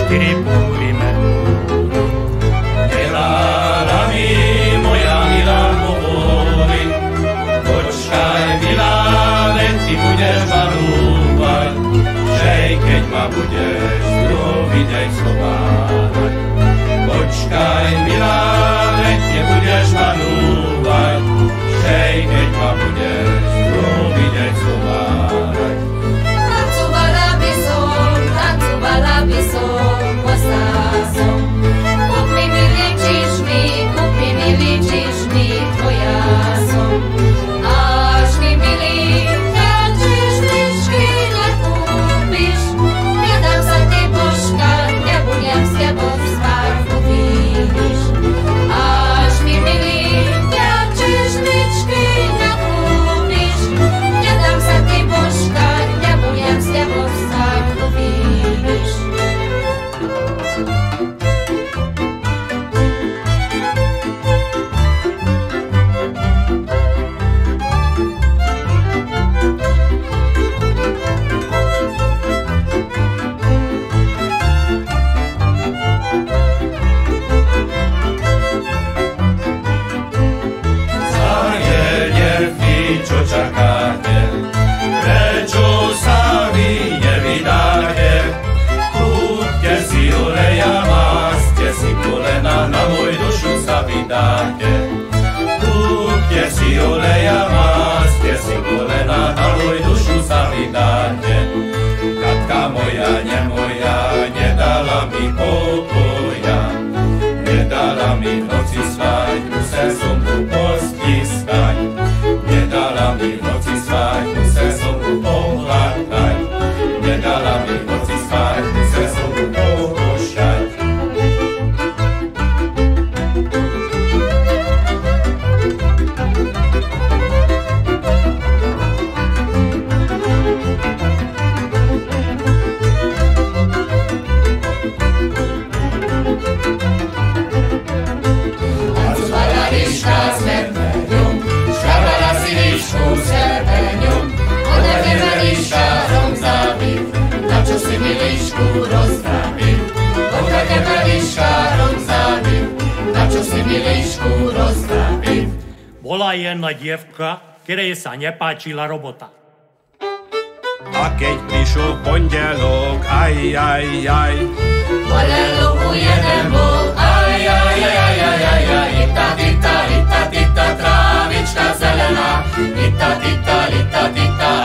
pripúrime. Milára mi, moja milá hovorí, počkaj milá, veď ty budeš ma lúbať, že keď ma budeš druhou vidieť schovávať. Počkaj milá, veď ty budeš ma lúbať, že keď ma budeš druhou vidieť schovávať. Tancovala by som, ostala som. Kup mi milý čižmy, tvoja som. Až mi milý, tak čižmičky nekúpiš. Nedám sa ty božka, nebudem s tebou spať, uvidíš. Až mi milý, tak čižmičky nekúpiš. Nedám sa ty božka, nebudem s tebou spať, uvidíš. Čo čakáte? Prečo sa vy nevydáte? Kúpte si oleja, máste si kolena, na môj dušu sa vydáte. Kúpte si oleja, máste si kolena, na môj dušu sa vydáte. Katka moja, nemoja, nedala mi pokoja, nedala mi v noci spať, musel som tu postiskať. Nedala mi v noci spať, musel som tu pohľadkať. Nedala mi v noci spať, musel som tu pokošťať. Tancovala liška s medveďom, škrabala si lišku s verbeňom. Ode mňa liška rom zabil, na čo si mi lišku roztrabil? Ode mňa liška rom zabil, na čo si mi lišku roztrabil? Bola jedna dievka, ktorej sa nepáčila robota. A keď prišiel pondelok, aj, Poleluhu jeden bol, aj, ita, trávička zelená, ita,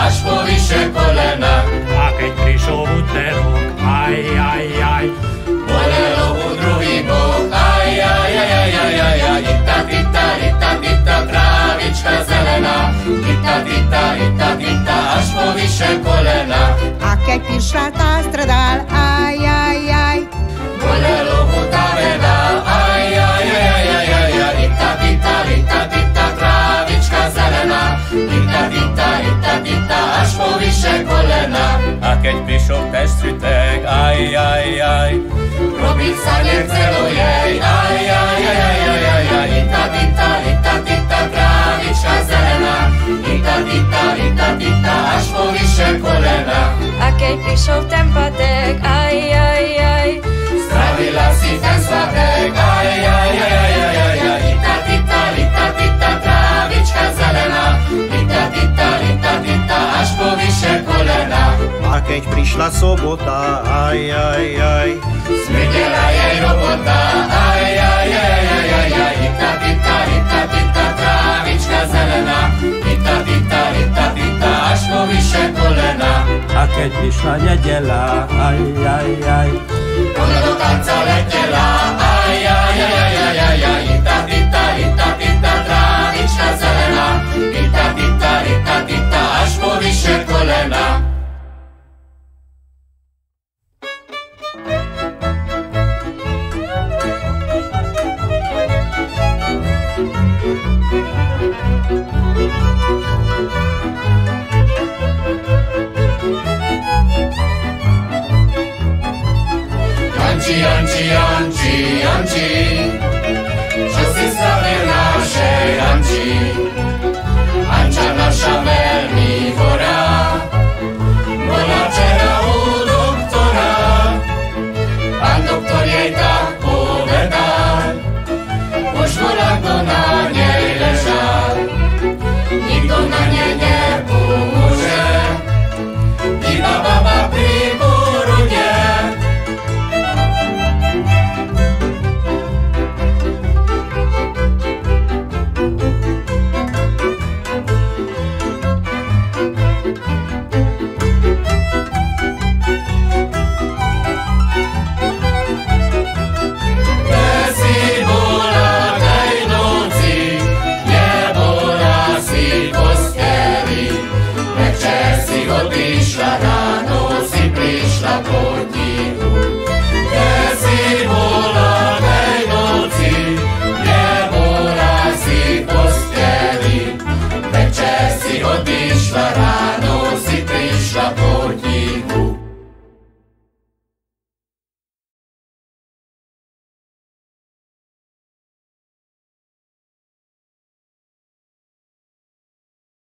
až po vyše kolena. A keď prišiel úterok, aj, Poleluhu druhý bol, aj, ita, trávička zelená, ita, až po vyše kolena. A keď prišla tá stredal, aj, Poleluhu tá veda, aj, ita, trávička zelená, ita, až po vyše kolena. A keď prišiel ten svitek, aj, Robiť sa nechcelo jej, aj, ita, trávička zelená, ita, až po vyše kolena. A keď prišiel ten patek, aj, Stravila si ten svatek, aj, ita, trávička zelená, ita, až po vyše kolena. a keď prišla sobota, aj, Smrdela jej robota, aj, ita, trávička zelená, ita, až po vyše kolena. A keď prišla nedela, aj, Ona do tanca letela, aj, ita, trávička zelená, ita, až po vyše kolena. Janči, čo si spravil naše Janči? Anča naša veľmi chorá,